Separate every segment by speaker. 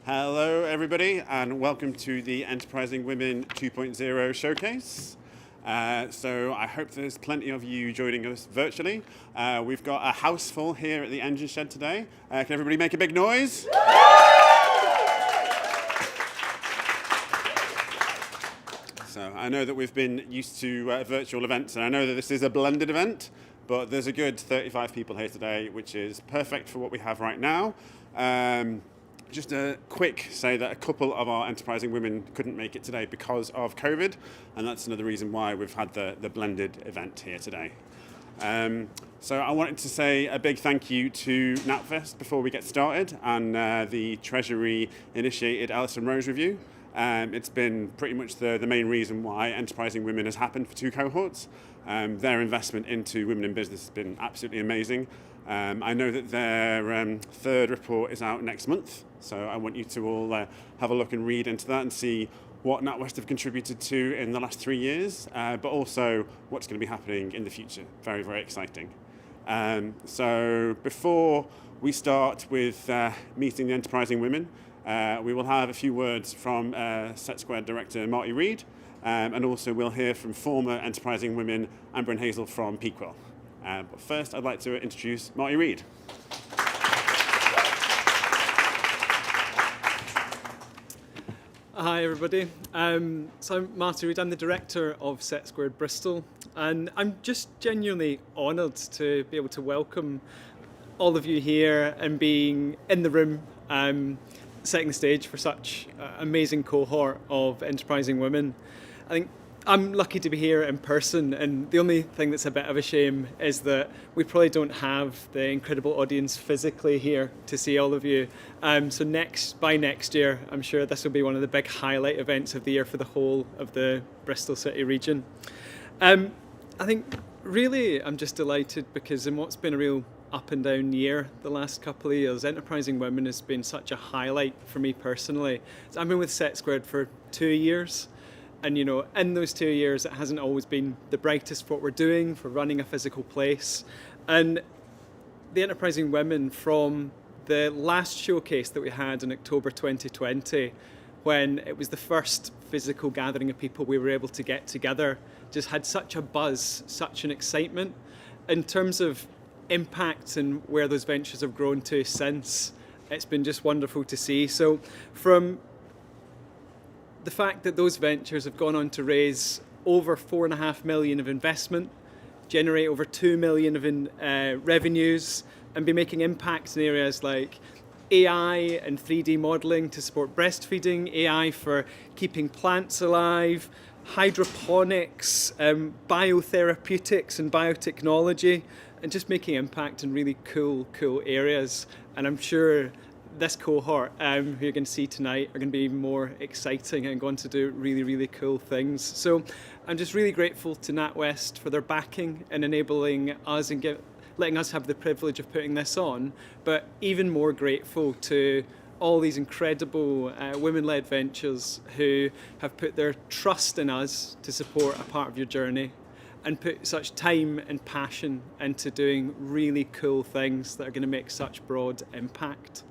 Speaker 1: Hello, everybody, and welcome to the Enterprising Women 2.0 showcase. So I hope there's plenty of you joining us virtually. We've got a house full here at the engine shed today. Can everybody make a big noise? So I know that we've been used to virtual events, and I know that this is a blended event, but there's a good 35 people here today, which is perfect for what we have right now. Just a quick say that a couple of our enterprising women couldn't make it today because of COVID, and that's another reason why we've had the blended event here today. So I wanted to say a big thank you to Natwest before we get started, and the Treasury initiated Alison Rose review. It's been pretty much the main reason why Enterprising Women has happened for 2 cohorts. Their investment into women in business has been absolutely amazing. I know that their 3rd report is out next month, so I want you to all have a look and read into that and see what NatWest have contributed to in the last 3 years, but also what's going to be happening in the future. Very, very exciting. So before we start with meeting the Enterprising Women, we will have a few words from SETsquared Director Marty Reid, and also we'll hear from former Enterprising Women Amber and Hazel from Pequel. But first, I'd like to introduce Marty Reid.
Speaker 2: Hi, everybody. So I'm Marty Reid. I'm the director of SETsquared Bristol, and I'm just genuinely honoured to be able to welcome all of you here and being in the room, setting the stage for such an amazing cohort of enterprising women. I think I'm lucky to be here in person, and the only thing that's a bit of a shame is that we probably don't have the incredible audience physically here to see all of you. So by next year, I'm sure this will be one of the big highlight events of the year for the whole of the Bristol City region. I think really I'm just delighted because in what's been a real up and down year the last couple of years, Enterprising Women has been such a highlight for me personally. So I've been with SETsquared for 2 years. And, you know, in those 2 years, it hasn't always been the brightest for what we're doing, for running a physical place. And the Enterprising Women from the last showcase that we had in October 2020, when it was the first physical gathering of people we were able to get together, just had such a buzz, such an excitement. In terms of impact and where those ventures have grown to since, it's been just wonderful to see. So from the fact that those ventures have gone on to raise over 4.5 million of investment, generate over 2 million of revenues, and be making impacts in areas like AI and 3D modelling to support breastfeeding, AI for keeping plants alive, hydroponics, biotherapeutics and biotechnology, and just making impact in really cool areas. And I'm sure this cohort, who you're going to see tonight, are going to be even more exciting and going to do really cool things. So I'm just really grateful to NatWest for their backing and enabling us and letting us have the privilege of putting this on, but even more grateful to all these incredible women-led ventures who have put their trust in us to support a part of your journey and put such time and passion into doing really cool things that are going to make such broad impact.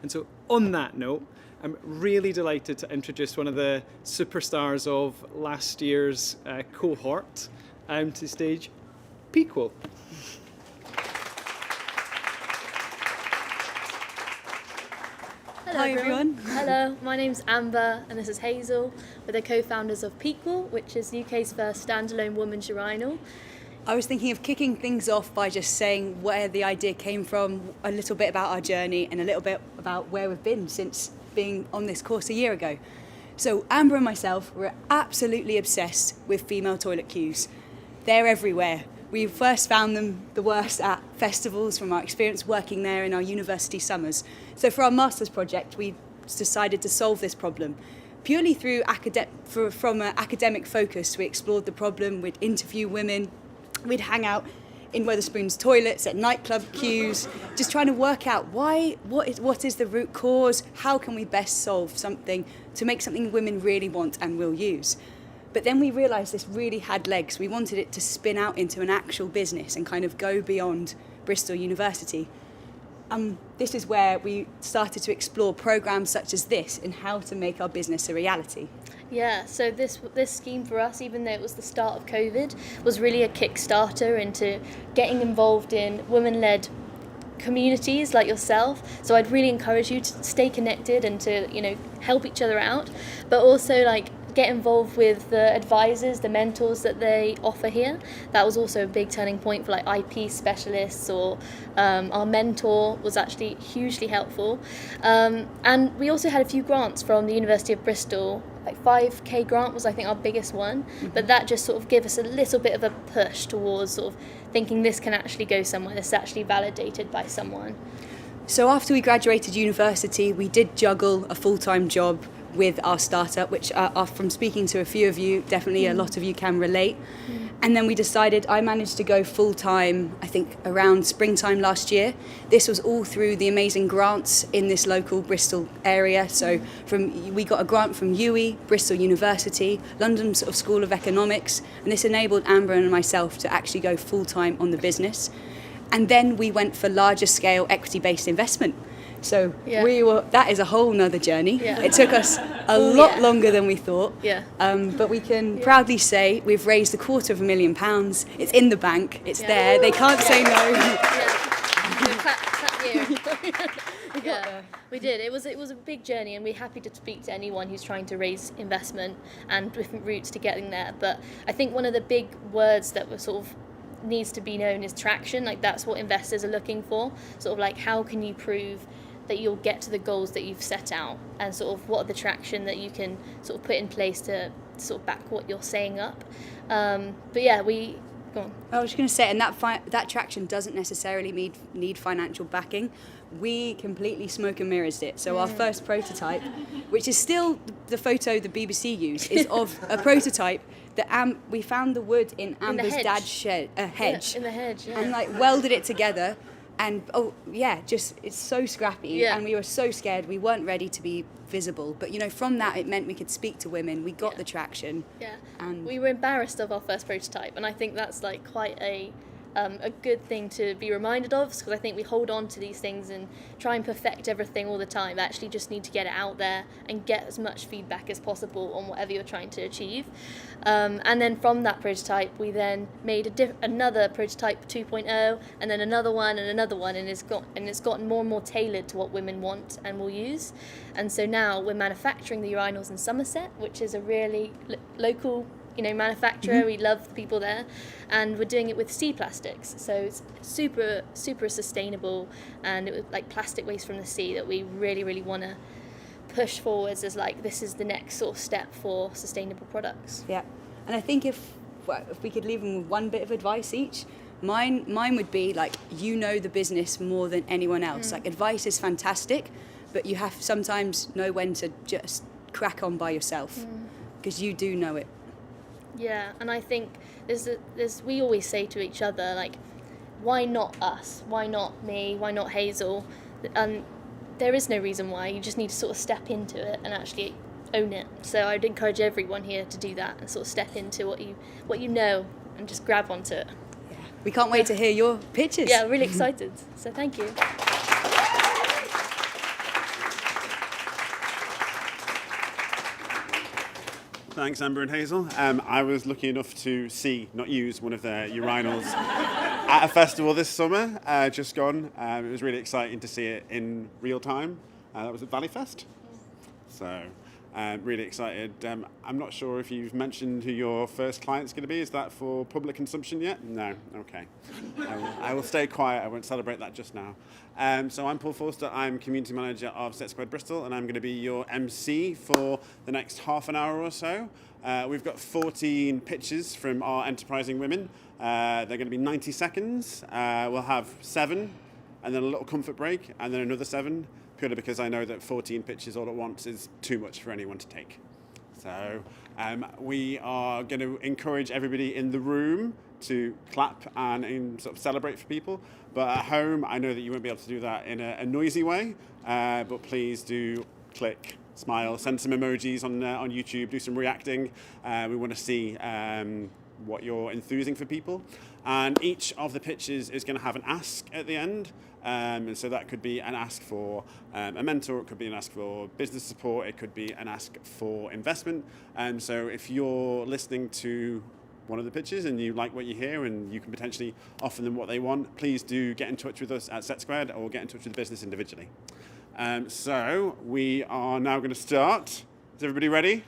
Speaker 2: And so on that note, I'm really delighted to introduce one of the superstars of last year's cohort to the stage, Pequel.
Speaker 3: Hello everyone. Hello, my name's Amber and this is Hazel. We're the co-founders of Pequel, which is the UK's first standalone women's urinal.
Speaker 4: I was thinking of kicking things off by just saying where the idea came from, a little bit about our journey and a little bit about where we've been since being on this course a year ago. So Amber and myself were absolutely obsessed with female toilet queues. They're everywhere. We first found them the worst at festivals from our experience working there in our university summers. So for our master's project, we decided to solve this problem. Purely through from an academic focus, we explored the problem, we'd interview women, we'd hang out in Wetherspoon's toilets, at nightclub queues, just trying to work out what is the root cause, how can we best solve something to make something women really want and will use. But then we realised this really had legs. We wanted it to spin out into an actual business and kind of go beyond Bristol University. this is where we started to explore programs such as this and how to make our business a reality.
Speaker 3: Yeah, so this scheme for us, even though it was the start of COVID, was really a kickstarter into getting involved in women-led communities like yourself. So I'd really encourage you to stay connected and to, you know, help each other out, but also like get involved with the advisors, the mentors that they offer here. That was also a big turning point for like IP specialists, or our mentor was actually hugely helpful. And we also had a few grants from the University of Bristol. Like 5k grant was, I think, our biggest one, but that just sort of gave us a little bit of a push towards sort of thinking this can actually go somewhere, this is actually validated by someone.
Speaker 4: So after we graduated university, we did juggle a full-time job with our startup, which from speaking to a few of you, definitely a lot of you can relate. And then we decided, I managed to go full-time, I think around springtime last year. This was all through the amazing grants in this local Bristol area. So we got a grant from UWE, Bristol University, London sort of School of Economics, and this enabled Amber and myself to actually go full-time on the business. And then we went for larger scale equity-based investment. So that is a whole nother journey. Yeah. It took us a lot longer than we thought. Yeah. But we can proudly say we've raised £250,000. It's in the bank. It's there. They can't say no.
Speaker 3: Clap here. We did. It was a big journey, and we're happy to speak to anyone who's trying to raise investment and different routes to getting there. But I think one of the big words that were sort of needs to be known is traction. Like that's what investors are looking for. Sort of like, how can you prove that you'll get to the goals that you've set out, and sort of what are the traction that you can sort of put in place to sort of back what you're saying up. But yeah, go on.
Speaker 4: I was going to say, and that traction doesn't necessarily need financial backing. We completely smoke and mirrors it. So our first prototype, which is still the photo the BBC use, is of a prototype that we found the wood in Amber's dad's hedge.
Speaker 3: In the hedge,
Speaker 4: and like welded it together. And it's so scrappy, and we were so scared. We weren't ready to be visible, but you know, from that it meant we could speak to women. We got the traction.
Speaker 3: Yeah,
Speaker 4: and
Speaker 3: we were embarrassed of our first prototype, and I think that's like quite a good thing to be reminded of, because I think we hold on to these things and try and perfect everything all the time. Actually, just need to get it out there and get as much feedback as possible on whatever you're trying to achieve. And then from that prototype, we then made another prototype 2.0, and then another one, and it's gotten more and more tailored to what women want and will use. And so now we're manufacturing the urinals in Somerset, which is a really local, you know, manufacturer. We love the people there, and we're doing it with sea plastics, so it's super sustainable, and it was like plastic waste from the sea that we really want to push forwards as like this is the next sort of step for sustainable products.
Speaker 4: Yeah, and I think if we could leave them with one bit of advice each, mine would be like, you know the business more than anyone else. Like, advice is fantastic, but you have sometimes know when to just crack on by yourself, because you do know it.
Speaker 3: Yeah, and I think we always say to each other, like, why not us? Why not me? Why not Hazel? And there is no reason why. You just need to sort of step into it and actually own it. So I'd encourage everyone here to do that and sort of step into what you know and just grab onto it.
Speaker 4: Yeah. We can't wait to hear your pitches.
Speaker 3: Yeah, really excited. So thank you.
Speaker 1: Thanks, Amber and Hazel. I was lucky enough to see, not use, one of their urinals at a festival this summer, just gone. It was really exciting to see it in real time. That was at Valleyfest. So, really excited. I'm not sure if you've mentioned who your first client's going to be. Is that for public consumption yet? No? Okay. I will stay quiet. I won't celebrate that just now. So I'm Paul Forster. I'm community manager of SETsquared Bristol, and I'm going to be your MC for the next half an hour or so. We've got 14 pitches from our enterprising women. They're going to be 90 seconds. We'll have 7, and then a little comfort break, and then another 7, purely because I know that 14 pitches all at once is too much for anyone to take. So we are going to encourage everybody in the room to clap and sort of celebrate for people. But at home, I know that you won't be able to do that in a noisy way, but please do click, smile, send some emojis on YouTube, do some reacting. We want to see what you're enthusing for people. And each of the pitches is going to have an ask at the end. And so that could be an ask for a mentor, it could be an ask for business support, it could be an ask for investment. And so if you're listening to one of the pitches and you like what you hear and you can potentially offer them what they want, please do get in touch with us at SETsquared or get in touch with the business individually. So we are now going to start. Is everybody ready?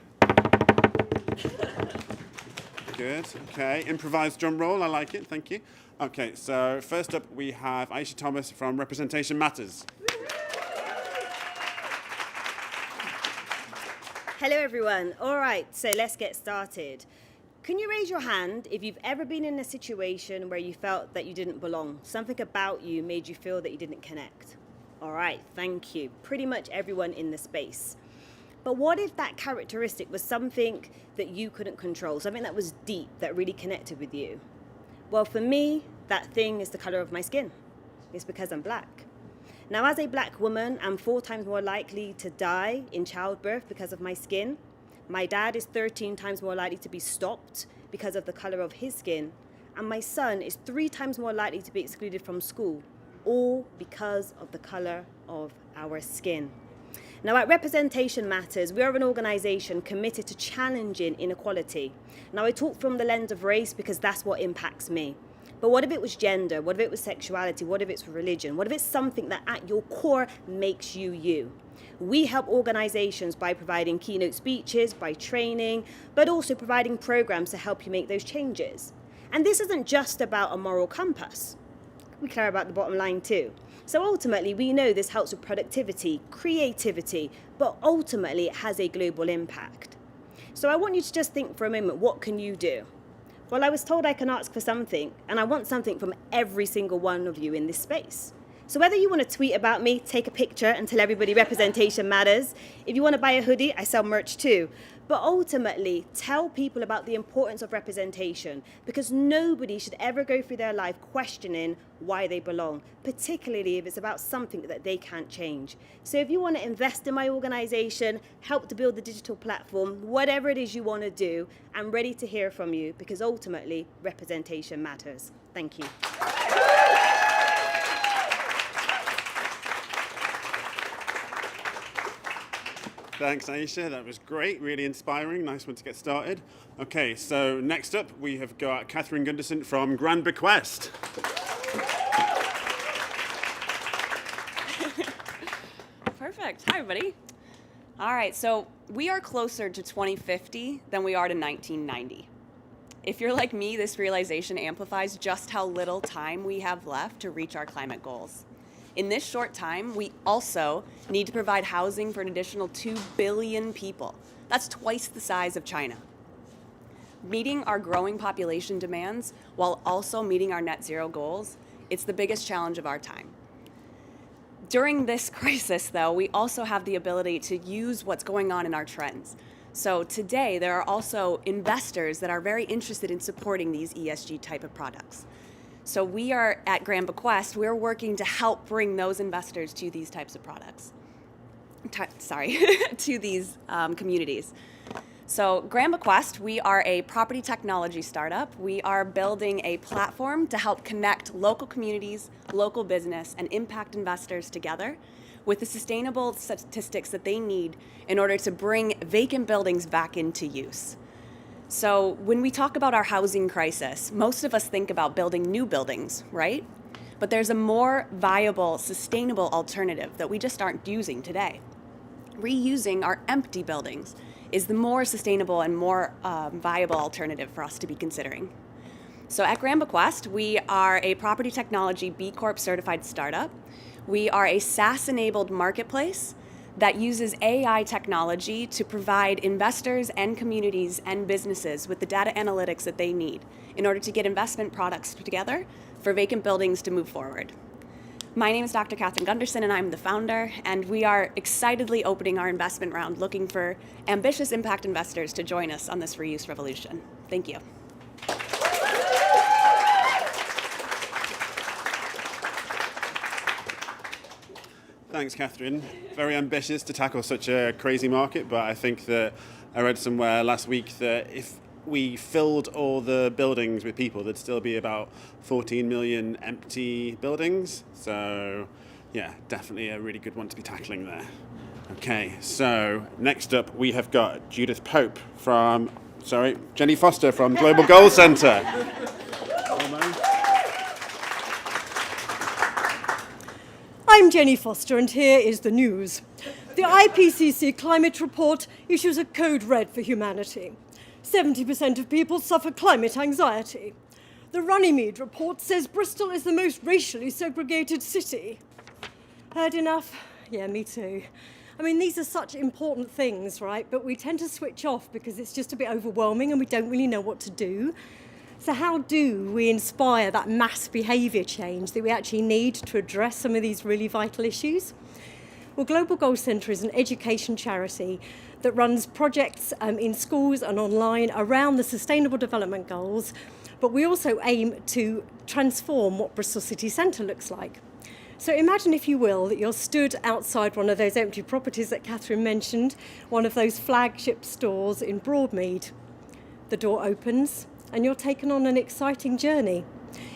Speaker 1: Good. Okay. Improvised drum roll. I like it. Thank you. Okay. So first up, we have Aisha Thomas from Representation Matters.
Speaker 5: Hello, everyone. All right. So let's get started. Can you raise your hand if you've ever been in a situation where you felt that you didn't belong? Something about you made you feel that you didn't connect. All right. Thank you. Pretty much everyone in the space. But what if that characteristic was something that you couldn't control, something that was deep, that really connected with you? Well, for me, that thing is the color of my skin. It's because I'm black. Now, as a black woman, I'm 4 times more likely to die in childbirth because of my skin. My dad is 13 times more likely to be stopped because of the color of his skin. And my son is 3 times more likely to be excluded from school, all because of the color of our skin. Now, at Representation Matters, we are an organization committed to challenging inequality. Now, I talk from the lens of race because that's what impacts me. But what if it was gender? What if it was sexuality? What if it's religion? What if it's something that at your core makes you you? We help organizations by providing keynote speeches, by training, but also providing programs to help you make those changes. And this isn't just about a moral compass. We care about the bottom line too. So ultimately, we know this helps with productivity, creativity, but ultimately it has a global impact. So I want you to just think for a moment, what can you do? Well, I was told I can ask for something, and I want something from every single one of you in this space. So whether you want to tweet about me, take a picture and tell everybody representation matters. If you want to buy a hoodie, I sell merch too. But ultimately, tell people about the importance of representation, because nobody should ever go through their life questioning why they belong, particularly if it's about something that they can't change. So if you want to invest in my organization, help to build the digital platform, whatever it is you want to do, I'm ready to hear from you, because ultimately, representation matters. Thank you.
Speaker 1: Thanks, Aisha. That was great, really inspiring. Nice one to get started. Okay, so next up we have got Catherine Gunderson from Grand Bequest.
Speaker 6: Perfect. Hi, everybody. All right, so we are closer to 2050 than we are to 1990. If you're like me, this realization amplifies just how little time we have left to reach our climate goals. In this short time, we also need to provide housing for an additional 2 billion people. That's twice the size of China. Meeting our growing population demands while also meeting our net zero goals, it's the biggest challenge of our time. During this crisis, though, we also have the ability to use what's going on in our trends. So today, there are also investors that are very interested in supporting these ESG type of products. So we are at Grand Bequest, we're working to help bring those investors to these types of products. To these communities. So Grand Bequest, we are a property technology startup. We are building a platform to help connect local communities, local business, and impact investors together with the sustainable statistics that they need in order to bring vacant buildings back into use. So when we talk about our housing crisis, most of us think about building new buildings, right? But there's a more viable, sustainable alternative that we just aren't using today. Reusing our empty buildings is the more sustainable and more viable alternative for us to be considering. So at Grand Bequest, we are a property technology B Corp certified startup. We are a SaaS-enabled marketplace that uses AI technology to provide investors and communities and businesses with the data analytics that they need in order to get investment products together for vacant buildings to move forward. My name is Dr. Catherine Gunderson, and I'm the founder, and we are excitedly opening our investment round looking for ambitious impact investors to join us on this reuse revolution. Thank you.
Speaker 1: Thanks, Catherine. Very ambitious to tackle such a crazy market, but I think that I read somewhere last week that if we filled all the buildings with people, there'd still be about 14 million empty buildings. So yeah, definitely a really good one to be tackling there. Okay, so next up we have got Jenny Foster from Global Goals Centre.
Speaker 7: I'm Jenny Foster, and here is the news. The IPCC climate report issues a code red for humanity. 70% of people suffer climate anxiety. The Runnymede report says Bristol is the most racially segregated city. Heard enough? Yeah, me too. I mean, these are such important things, right? But we tend to switch off because it's just a bit overwhelming and we don't really know what to do. So how do we inspire that mass behaviour change that we actually need to address some of these really vital issues? Well, Global Goals Centre is an education charity that runs projects in schools and online around the Sustainable Development Goals, but we also aim to transform what Bristol City Centre looks like. So imagine, if you will, that you're stood outside one of those empty properties that Catherine mentioned, one of those flagship stores in Broadmead. The door opens and you're taken on an exciting journey.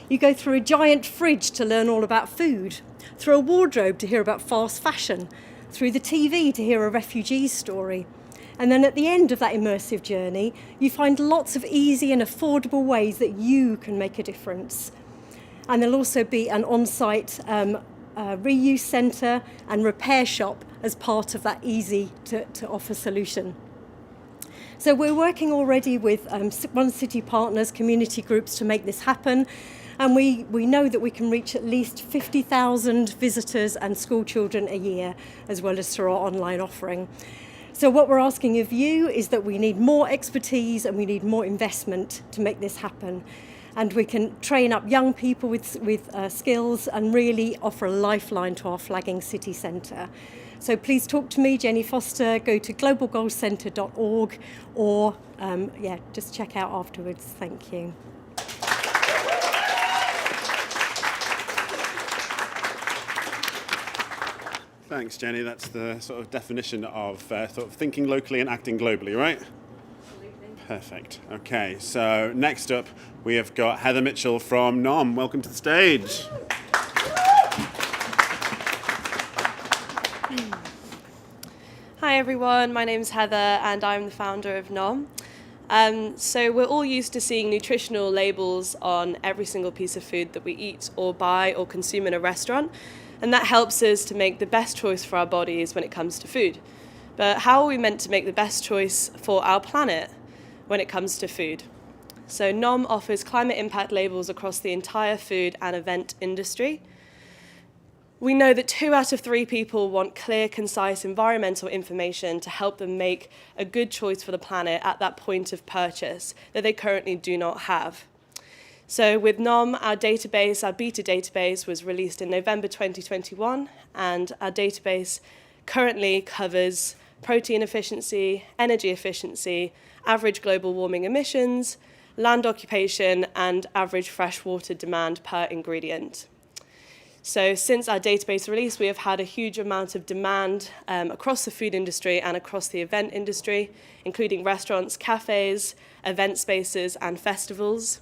Speaker 7: You go through a giant fridge to learn all about food, through a wardrobe to hear about fast fashion, through the TV to hear a refugee story. And then at the end of that immersive journey, you find lots of easy and affordable ways that you can make a difference. And there'll also be an on-site reuse centre and repair shop as part of that easy to offer solution. So we're working already with One City partners, community groups to make this happen. And we know that we can reach at least 50,000 visitors and school children a year, as well as through our online offering. So what we're asking of you is that we need more expertise and we need more investment to make this happen. And we can train up young people with skills and really offer a lifeline to our flagging city centre. So please talk to me, Jenny Foster. Go to globalgoalscentre.org or just check out afterwards. Thank you.
Speaker 1: Thanks, Jenny. That's the sort of definition of sort of thinking locally and acting globally, right? Perfect. Okay, so next up we have got Heather Mitchell from NOM. Welcome to the stage.
Speaker 8: Hi everyone, my name's Heather and I'm the founder of NOM. So we're all used to seeing nutritional labels on every single piece of food that we eat or buy or consume in a restaurant, and that helps us to make the best choice for our bodies when it comes to food. But how are we meant to make the best choice for our planet when it comes to food? So NOM offers climate impact labels across the entire food and event industry. We know that 2 out of 3 people want clear, concise environmental information to help them make a good choice for the planet at that point of purchase that they currently do not have. So with NOM, our database, our beta database, was released in November 2021, and our database currently covers protein efficiency, energy efficiency, average global warming emissions, land occupation, and average freshwater demand per ingredient. So since our database release, we have had a huge amount of demand across the food industry and across the event industry, including restaurants, cafes, event spaces, and festivals.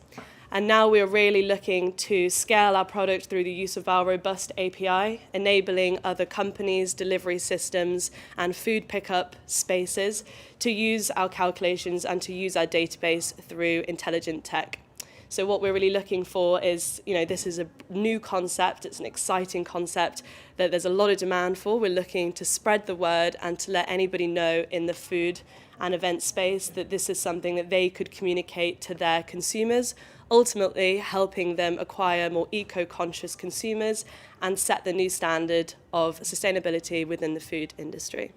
Speaker 8: And now we are really looking to scale our product through the use of our robust API, enabling other companies, delivery systems, and food pickup spaces to use our calculations and to use our database through intelligent tech. So what we're really looking for is, this is a new concept, it's an exciting concept that there's a lot of demand for. We're looking to spread the word and to let anybody know in the food and event space that this is something that they could communicate to their consumers, ultimately helping them acquire more eco-conscious consumers and set the new standard of sustainability within the food industry.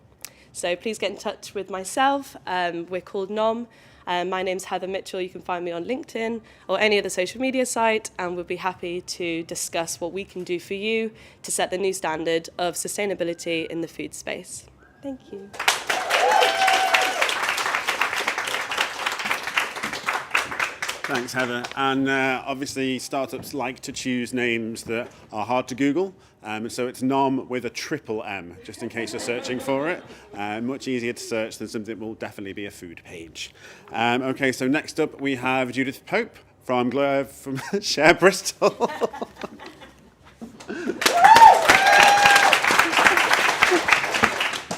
Speaker 8: So please get in touch with myself. We're called NOM. My name's Heather Mitchell. You can find me on LinkedIn or any other social media site, and we'll be happy to discuss what we can do for you to set the new standard of sustainability in the food space. Thank you.
Speaker 1: Thanks, Heather. And obviously, startups like to choose names that are hard to Google. So it's NOM with a triple M, just in case you're searching for it. Much easier to search than something that will definitely be a food page. Okay, so next up we have Judith Pope from SETsquared Bristol.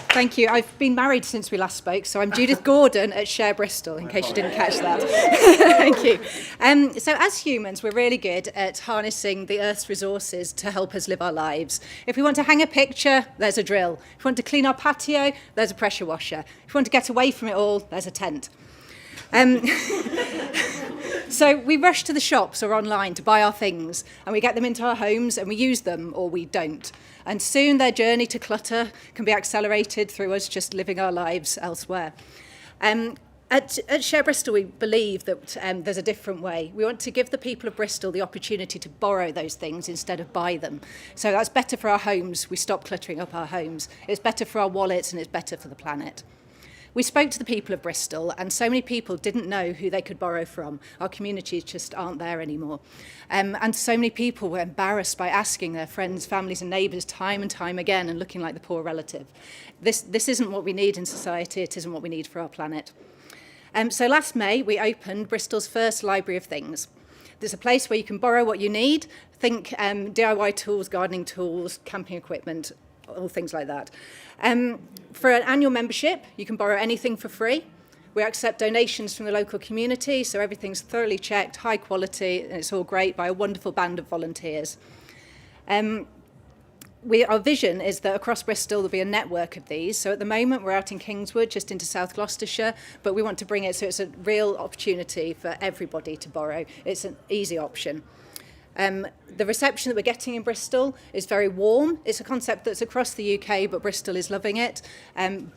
Speaker 9: Thank you. I've been married since we last spoke, so I'm Judith Gordon at SETsquared Bristol, in case you didn't catch that. Thank you. So as humans, we're really good at harnessing the Earth's resources to help us live our lives. If we want to hang a picture, there's a drill. If we want to clean our patio, there's a pressure washer. If we want to get away from it all, there's a tent. So we rush to the shops or online to buy our things, and we get them into our homes and we use them or we don't. And soon their journey to clutter can be accelerated through us just living our lives elsewhere. At SETsquared Bristol, we believe that there's a different way. We want to give the people of Bristol the opportunity to borrow those things instead of buy them. So that's better for our homes. We stop cluttering up our homes. It's better for our wallets and it's better for the planet. We spoke to the people of Bristol, and so many people didn't know who they could borrow from. Our communities just aren't there anymore. And so many people were embarrassed by asking their friends, families and neighbours time and time again and looking like the poor relative. This isn't what we need in society. It isn't what we need for our planet. So last May, we opened Bristol's first library of things. There's a place where you can borrow what you need. Think DIY tools, gardening tools, camping equipment, all things like that. For an annual membership, you can borrow anything for free. We accept donations from the local community, so everything's thoroughly checked, high quality, and it's all great by a wonderful band of volunteers. Our vision is that across Bristol there'll be a network of these. So at the moment we're out in Kingswood, just into South Gloucestershire, but we want to bring it so it's a real opportunity for everybody to borrow. It's an easy option. The reception that we're getting in Bristol is very warm. It's a concept that's across the UK, but Bristol is loving it.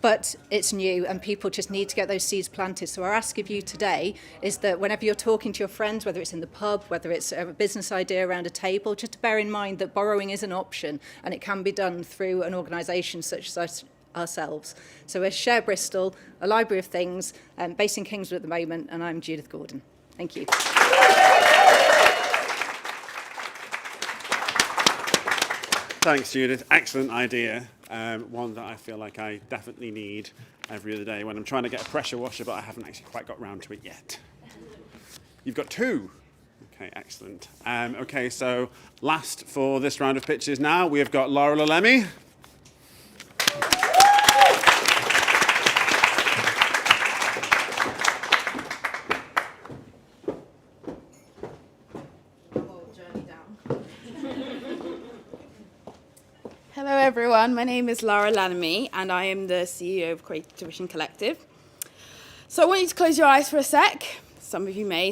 Speaker 9: But it's new and people just need to get those seeds planted. So our ask of you today is that whenever you're talking to your friends, whether it's in the pub, whether it's a business idea around a table, just to bear in mind that borrowing is an option and it can be done through an organisation such as ourselves. So we're SETsquared Bristol, a library of things, based in Kingswood at the moment, and I'm Judith Gordon. Thank you.
Speaker 1: Thanks, Judith. Excellent idea. One that I feel like I definitely need every other day when I'm trying to get a pressure washer, but I haven't actually quite got round to it yet. You've got two. Okay, excellent. Okay, so last for this round of pitches now, we have got Laura Lalemi.
Speaker 10: Hello everyone, my name is Laura Lalemi and I am the CEO of Creative Tuition Collective. So I want you to close your eyes for a sec. Some of you may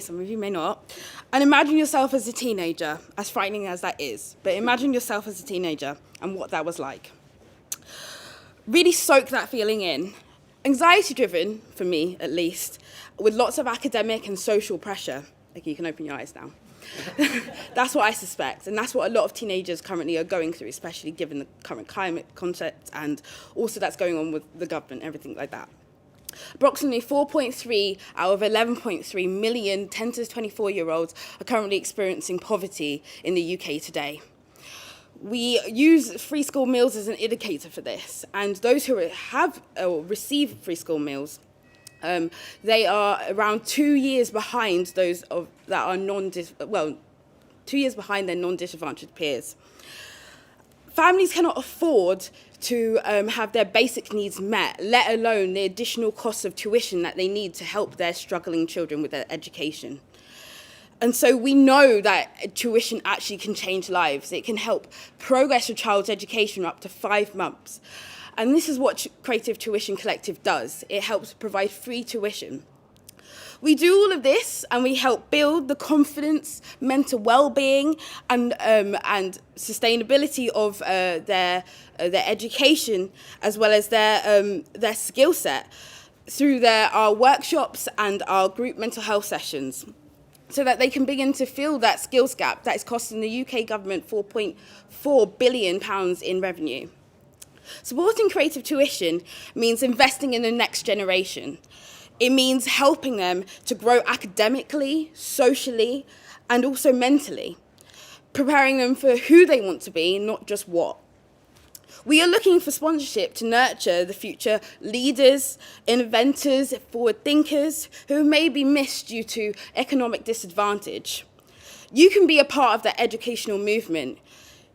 Speaker 10: not. And imagine yourself as a teenager, as frightening as that is. But imagine yourself as a teenager and what that was like. Really soak that feeling in. Anxiety driven, for me at least, with lots of academic and social pressure. Okay, you can open your eyes now. That's what I suspect, and that's what a lot of teenagers currently are going through, especially given the current climate context and also that's going on with the government, everything like that. Approximately 4.3 out of 11.3 million 10 to 24-year-olds are currently experiencing poverty in the UK today. We use free school meals as an indicator for this, and those who have or receive free school meals they are around 2 years behind those that are 2 years behind their non-disadvantaged peers. Families cannot afford to have their basic needs met, let alone the additional costs of tuition that they need to help their struggling children with their education. And so we know that tuition actually can change lives. It can help progress a child's education up to 5 months. And this is what Creative Tuition Collective does. It helps provide free tuition. We do all of this and we help build the confidence, mental well-being and sustainability of their education as well as their skill set through our workshops and our group mental health sessions so that they can begin to fill that skills gap that is costing the UK government £4.4 billion in revenue. Supporting creative tuition means investing in the next generation. It means helping them to grow academically, socially, and also mentally, preparing them for who they want to be, not just what. We are looking for sponsorship to nurture the future leaders, inventors, forward thinkers who may be missed due to economic disadvantage. You can be a part of that educational movement.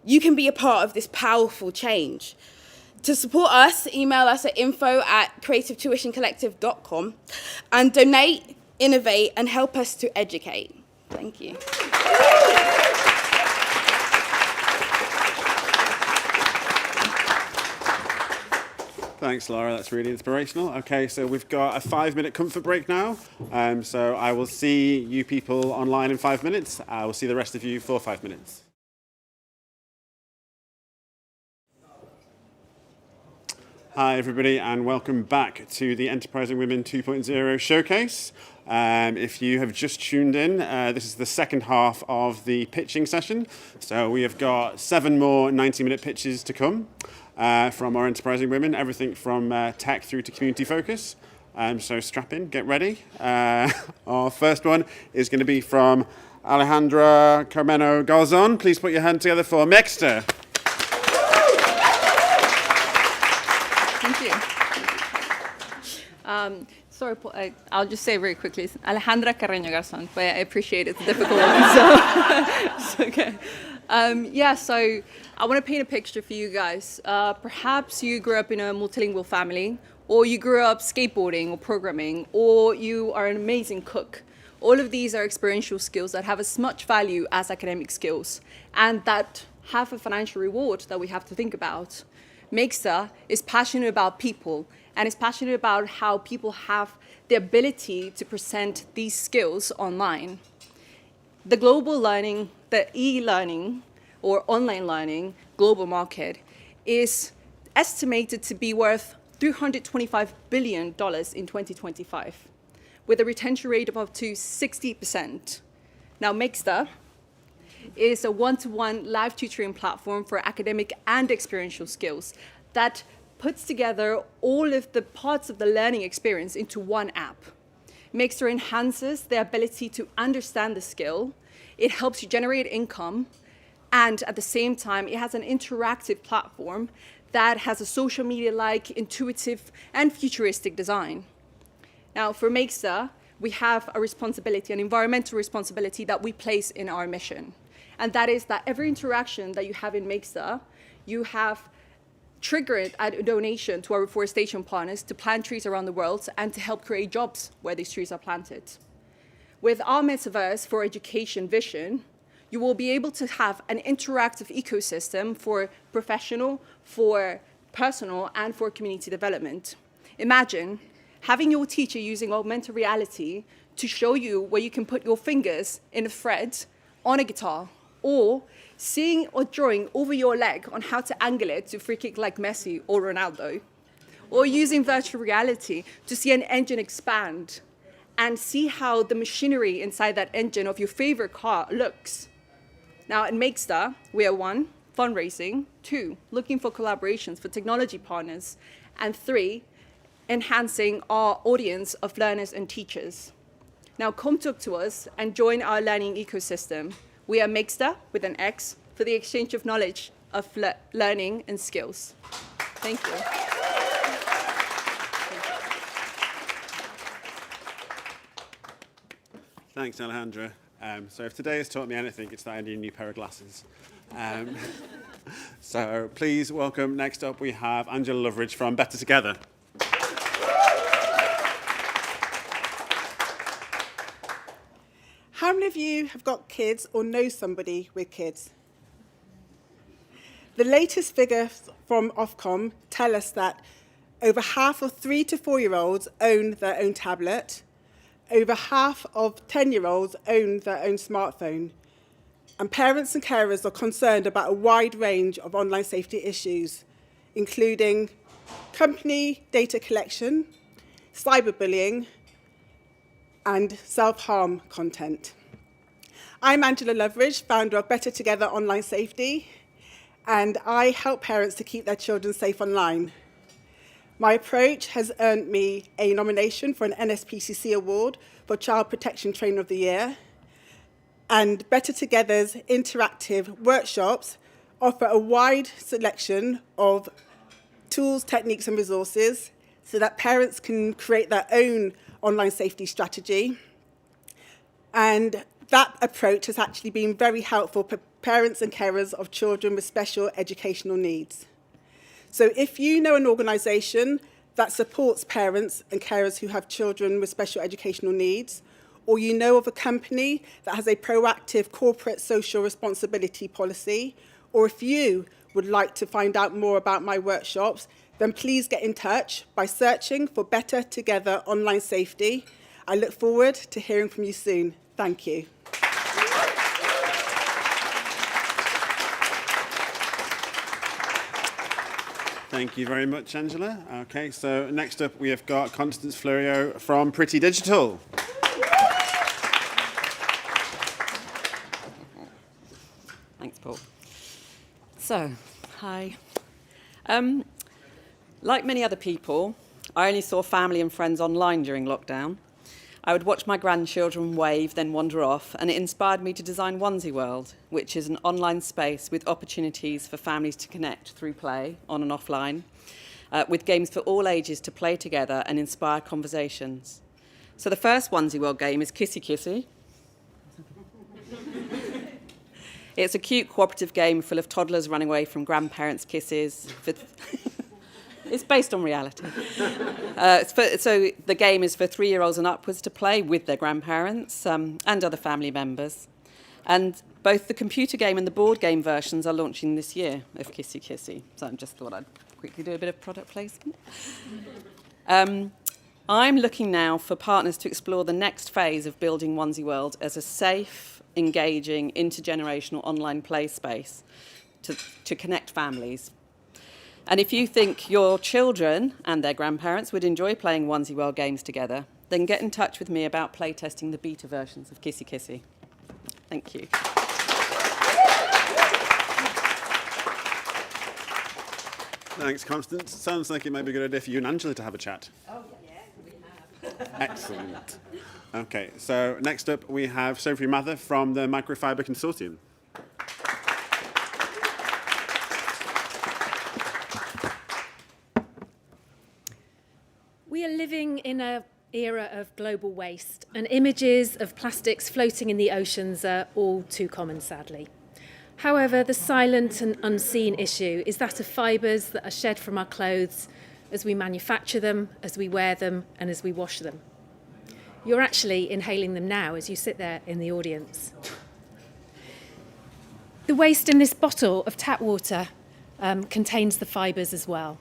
Speaker 10: You can be a part of this powerful change. To support us, email us at info@creativetuitioncollective.com and donate, innovate, and help us to educate. Thank you.
Speaker 1: Thanks, Laura. That's really inspirational. Okay, so we've got a 5-minute comfort break now. So I will see you people online in 5 minutes. I will see the rest of you for 5 minutes. Hi, everybody, and welcome back to the Enterprising Women 2.0 showcase. If you have just tuned in, this is the second half of the pitching session. So we have got 7 more 90-minute pitches to come from our Enterprising Women, everything from tech through to community focus. So strap in, get ready. Our first one is going to be from Alejandra Carmeno Garzon. Please put your hand together for Mexter.
Speaker 11: Sorry, I'll just say very quickly, it's Alejandra Carreño Garzón, but I appreciate it's a difficult one, so it's okay. So I want to paint a picture for you guys. Perhaps you grew up in a multilingual family, or you grew up skateboarding or programming, or you are an amazing cook. All of these are experiential skills that have as much value as academic skills, and that have a financial reward that we have to think about. Mexter is passionate about people, and is passionate about how people have the ability to present these skills online. The global learning, the e-learning or online learning global market is estimated to be worth $325 billion in 2025, with a retention rate of up to 60%. Now, Mexter is a one-to-one live tutoring platform for academic and experiential skills that puts together all of the parts of the learning experience into one app. Mexter enhances the ability to understand the skill, it helps you generate income, and at the same time, it has an interactive platform that has a social media-like, intuitive, and futuristic design. Now, for Mexter, we have a responsibility, an environmental responsibility that we place in our mission. And that is that every interaction that you have in Mexter, you have triggered a donation to our reforestation partners to plant trees around the world and to help create jobs where these trees are planted. With our Metaverse for Education vision, you will be able to have an interactive ecosystem for professional, for personal, and for community development. Imagine having your teacher using augmented reality to show you where you can put your fingers in a fret on a guitar, or seeing or drawing over your leg on how to angle it to free kick like Messi or Ronaldo, or using virtual reality to see an engine expand and see how the machinery inside that engine of your favorite car looks. Now, at Mexter, we are 1, fundraising, 2, looking for collaborations for technology partners, and 3, enhancing our audience of learners and teachers. Now, come talk to us and join our learning ecosystem. We are Mexter, with an X, for the exchange of knowledge, of learning and skills. Thank you.
Speaker 1: Thanks, Alejandra. So if today has taught me anything, it's that I need a new pair of glasses. So please welcome, next up we have Angela Loveridge from Better Together.
Speaker 12: How many of you have got kids or know somebody with kids? The latest figures from Ofcom tell us that over half of 3 to 4-year-olds own their own tablet, over half of 10-year-olds own their own smartphone, and parents and carers are concerned about a wide range of online safety issues, including company data collection, cyberbullying, and self-harm content. I'm Angela Loveridge, founder of Better Together Online Safety, and I help parents to keep their children safe online. My approach has earned me a nomination for an NSPCC award for Child Protection Trainer of the Year. And Better Together's interactive workshops offer a wide selection of tools, techniques, and resources so that parents can create their own online safety strategy. And that approach has actually been very helpful for parents and carers of children with special educational needs. So if you know an organisation that supports parents and carers who have children with special educational needs, or you know of a company that has a proactive corporate social responsibility policy, or if you would like to find out more about my workshops, then please get in touch by searching for Better Together Online Safety. I look forward to hearing from you soon. Thank you.
Speaker 1: Thank you very much, Angela. Okay, so next up we have got Constance Florio from Pretty Digital.
Speaker 13: Thanks, Paul. So, hi. Like many other people, I only saw family and friends online during lockdown. I would watch my grandchildren wave, then wander off, and it inspired me to design Onesie World, which is an online space with opportunities for families to connect through play, on and offline, with games for all ages to play together and inspire conversations. So the first Onesie World game is Kissy Kissy. It's a cute cooperative game full of toddlers running away from grandparents' kisses. It's based on reality. So the game is for 3-year-olds and upwards to play with their grandparents and other family members. And both the computer game and the board game versions are launching this year of Kissy Kissy. So I just thought I'd quickly do a bit of product placement. I'm looking now for partners to explore the next phase of building Onesie World as a safe, engaging, intergenerational online play space to connect families. And if you think your children and their grandparents would enjoy playing Onesie World games together, then get in touch with me about playtesting the beta versions of Kissy Kissy. Thank you.
Speaker 1: Thanks, Constance. Sounds like it might be a good idea for you and Angela to have a chat.
Speaker 9: Oh, yeah, we have.
Speaker 1: Excellent. Okay, so next up we have Sophie Mather from the Microfiber Consortium.
Speaker 14: We are living in an era of global waste, and images of plastics floating in the oceans are all too common, sadly. However, the silent and unseen issue is that of fibres that are shed from our clothes as we manufacture them, as we wear them, and as we wash them. You're actually inhaling them now as you sit there in the audience. The waste in this bottle of tap water contains the fibres as well.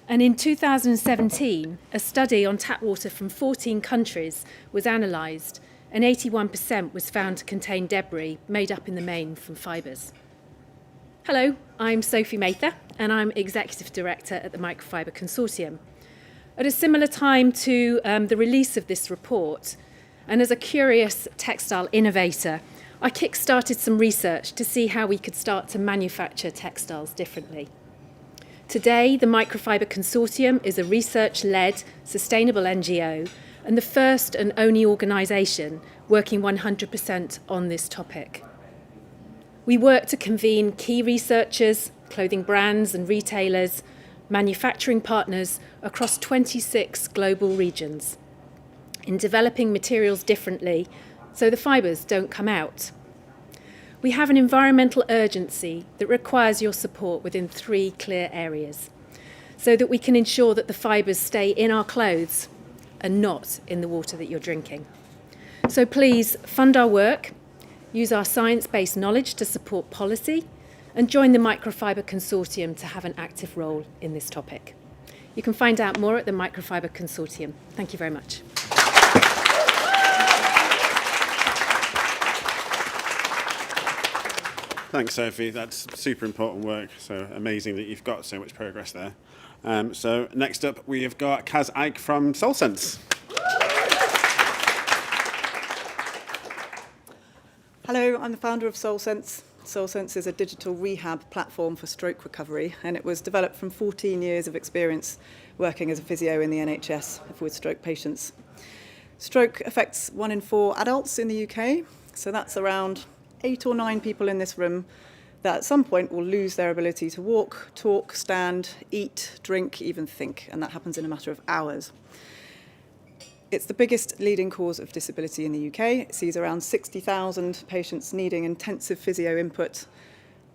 Speaker 14: And in 2017, a study on tap water from 14 countries was analysed, and 81% was found to contain debris made up in the main from fibres. Hello, I'm Sophie Mather, and I'm Executive Director at the Microfiber Consortium. At a similar time to the release of this report, and as a curious textile innovator, I kick-started some research to see how we could start to manufacture textiles differently. Today, the Microfiber Consortium is a research-led, sustainable NGO and the first and only organisation working 100% on this topic. We work to convene key researchers, clothing brands and retailers, manufacturing partners across 26 global regions in developing materials differently so the fibres don't come out. We have an environmental urgency that requires your support within 3 clear areas so that we can ensure that the fibres stay in our clothes and not in the water that you're drinking. So please fund our work, use our science-based knowledge to support policy, and join the Microfiber Consortium to have an active role in this topic. You can find out more at the Microfiber Consortium. Thank you very much.
Speaker 1: Thanks, Sophie. That's super important work. So amazing that you've got so much progress there. So next up, we have got Kaz Ike from SoulSense.
Speaker 15: Hello, I'm the founder of SoulSense. SoulSense is a digital rehab platform for stroke recovery, and it was developed from 14 years of experience working as a physio in the NHS with stroke patients. Stroke affects 1 in 4 adults in the UK, so that's around 8 or 9 people in this room that at some point will lose their ability to walk, talk, stand, eat, drink, even think, and that happens in a matter of hours. It's the biggest leading cause of disability in the UK. It sees around 60,000 patients needing intensive physio input,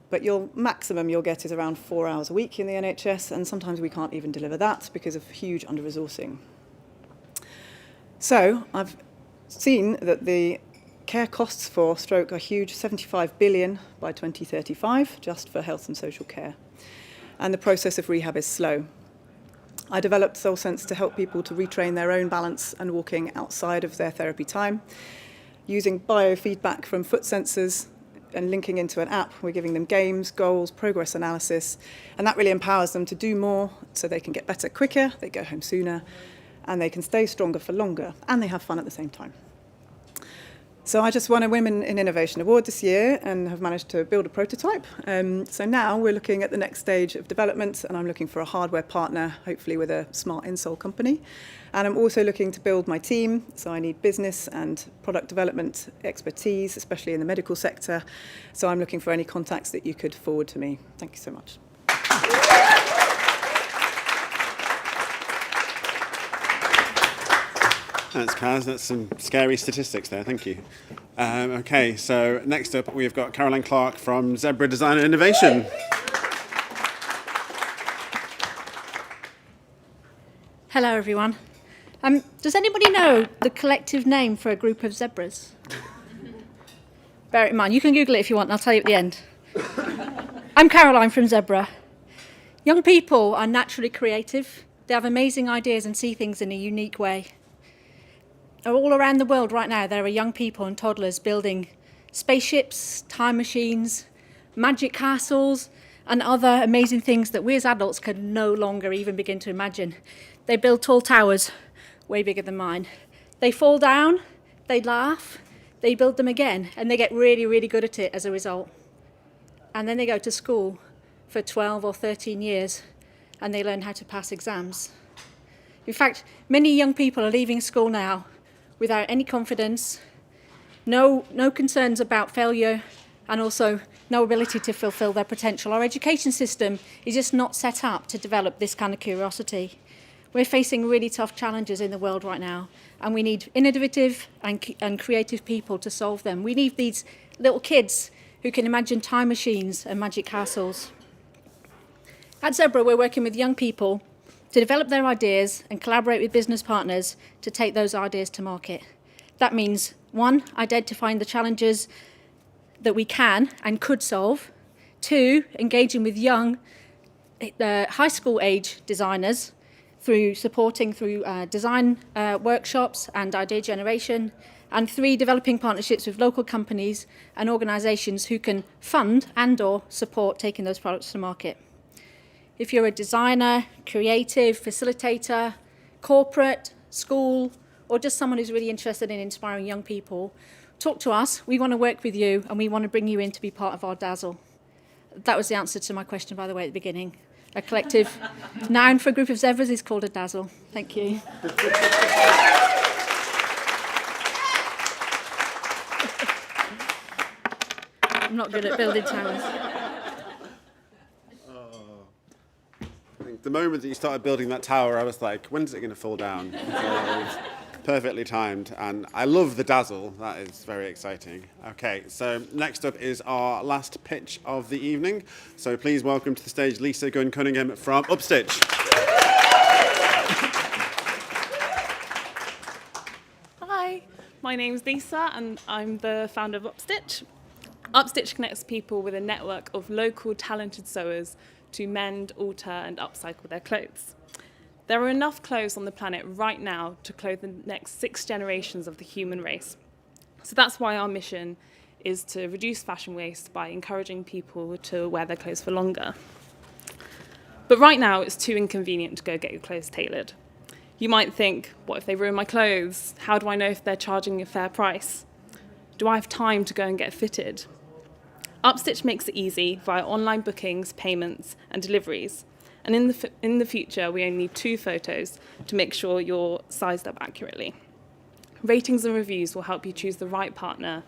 Speaker 15: but maximum you'll get is around 4 hours a week in the NHS, and sometimes we can't even deliver that because of huge under-resourcing. So I've seen that the care costs for stroke are huge, 75 billion by 2035, just for health and social care. And the process of rehab is slow. I developed SoulSense to help people to retrain their own balance and walking outside of their therapy time. Using biofeedback from foot sensors and linking into an app, we're giving them games, goals, progress analysis, and that really empowers them to do more so they can get better quicker, they go home sooner, and they can stay stronger for longer, and they have fun at the same time. So I just won a Women in Innovation Award this year and have managed to build a prototype. So now we're looking at the next stage of development, and I'm looking for a hardware partner, hopefully with a smart insole company. And I'm also looking to build my team, so I need business and product development expertise, especially in the medical sector. So I'm looking for any contacts that you could forward to me. Thank you so much.
Speaker 1: Thanks, Kaz. That's some scary statistics there. Thank you. Okay, so next up we've got Caroline Clark from Zebra Design and Innovation.
Speaker 16: Hello, everyone. Does anybody know the collective name for a group of zebras? Bear it in mind. You can Google it if you want, and I'll tell you at the end. I'm Caroline from Zebra. Young people are naturally creative. They have amazing ideas and see things in a unique way. All around the world right now, there are young people and toddlers building spaceships, time machines, magic castles, and other amazing things that we as adults can no longer even begin to imagine. They build tall towers, way bigger than mine. They fall down, they laugh, they build them again, and they get really, really good at it as a result. And then they go to school for 12 or 13 years, and they learn how to pass exams. In fact, many young people are leaving school now without any confidence, no concerns about failure, and also no ability to fulfill their potential. Our education system is just not set up to develop this kind of curiosity. We're facing really tough challenges in the world right now, and we need innovative and creative people to solve them. We need these little kids who can imagine time machines and magic castles. At Zebra, we're working with young people to develop their ideas and collaborate with business partners to take those ideas to market. That means, 1, identifying the challenges that we can and could solve. 2, engaging with young high school age designers through supporting through design workshops and idea generation. And 3, developing partnerships with local companies and organisations who can fund and or support taking those products to market. If you're a designer, creative, facilitator, corporate, school, or just someone who's really interested in inspiring young people, talk to us. We want to work with you, and we want to bring you in to be part of our Dazzle. That was the answer to my question, by the way, at the beginning. A collective noun for a group of zebras is called a Dazzle. Thank you. I'm not good at building towers.
Speaker 1: The moment that you started building that tower, I was like, when's it going to fall down? So it was perfectly timed. And I love the dazzle. That is very exciting. Okay, so next up is our last pitch of the evening. So please welcome to the stage Lisa Gunn-Cunningham from Upstitch.
Speaker 17: Hi, my name's Lisa and I'm the founder of Upstitch. Upstitch connects people with a network of local talented sewers to mend, alter and upcycle their clothes. There are enough clothes on the planet right now to clothe the next 6 generations of the human race. So that's why our mission is to reduce fashion waste by encouraging people to wear their clothes for longer. But right now it's too inconvenient to go get your clothes tailored. You might think, what if they ruin my clothes? How do I know if they're charging a fair price? Do I have time to go and get fitted? Upstitch makes it easy via online bookings, payments, and deliveries. And in the future, we only need 2 photos to make sure you're sized up accurately. Ratings and reviews will help you choose the right partner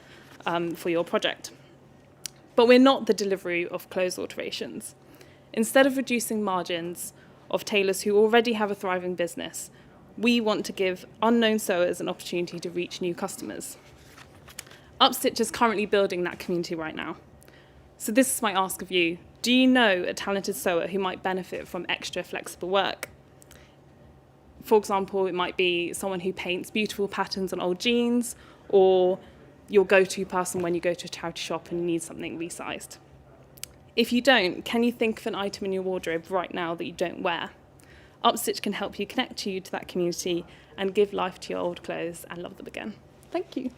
Speaker 17: for your project. But we're not the delivery of clothes alterations. Instead of reducing margins of tailors who already have a thriving business, we want to give unknown sewers an opportunity to reach new customers. Upstitch is currently building that community right now. So this is my ask of you. Do you know a talented sewer who might benefit from extra flexible work? For example, it might be someone who paints beautiful patterns on old jeans, or your go-to person when you go to a charity shop and you need something resized. If you don't, can you think of an item in your wardrobe right now that you don't wear? Upstitch can help you connect you to that community and give life to your old clothes and love them again. Thank you.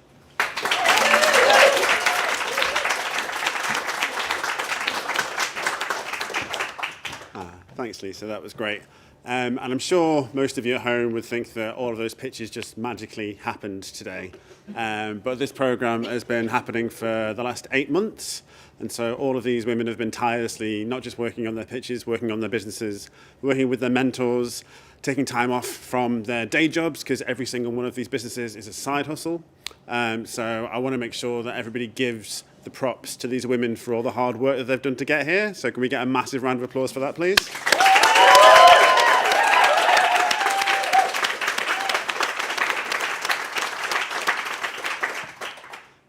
Speaker 1: Thanks, Lisa. That was great. And I'm sure most of you at home would think that all of those pitches just magically happened today. But this programme has been happening for the last 8 months. And so all of these women have been tirelessly not just working on their pitches, working on their businesses, working with their mentors, taking time off from their day jobs, because every single one of these businesses is a side hustle. So I want to make sure that everybody gives the props to these women for all the hard work that they've done to get here. So can we get a massive round of applause for that, please?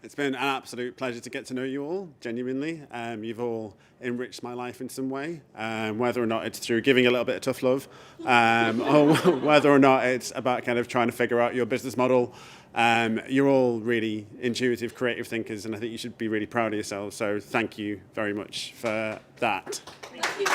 Speaker 1: It's been an absolute pleasure to get to know you all, genuinely. You've all enriched my life in some way, whether or not it's through giving a little bit of tough love, or whether or not it's about kind of trying to figure out your business model. You're all really intuitive, creative thinkers, and I think you should be really proud of yourselves. So thank you very much for that.
Speaker 3: Thank you.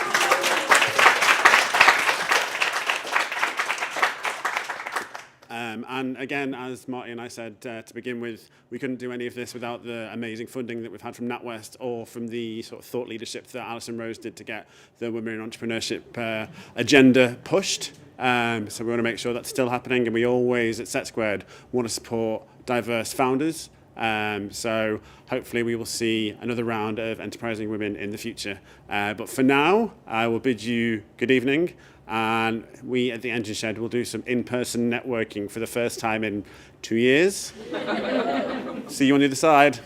Speaker 1: And again, as Marty and I said to begin with, we couldn't do any of this without the amazing funding that we've had from Natwest or from the sort of thought leadership that Alison Rose did to get the Women in Entrepreneurship agenda pushed. So we want to make sure that's still happening, and we always at SETsquared want to support diverse founders. So hopefully we will see another round of enterprising women in the future. But for now, I will bid you good evening. And we at the Engine Shed will do some in-person networking for the first time in 2 years. See you on the other side.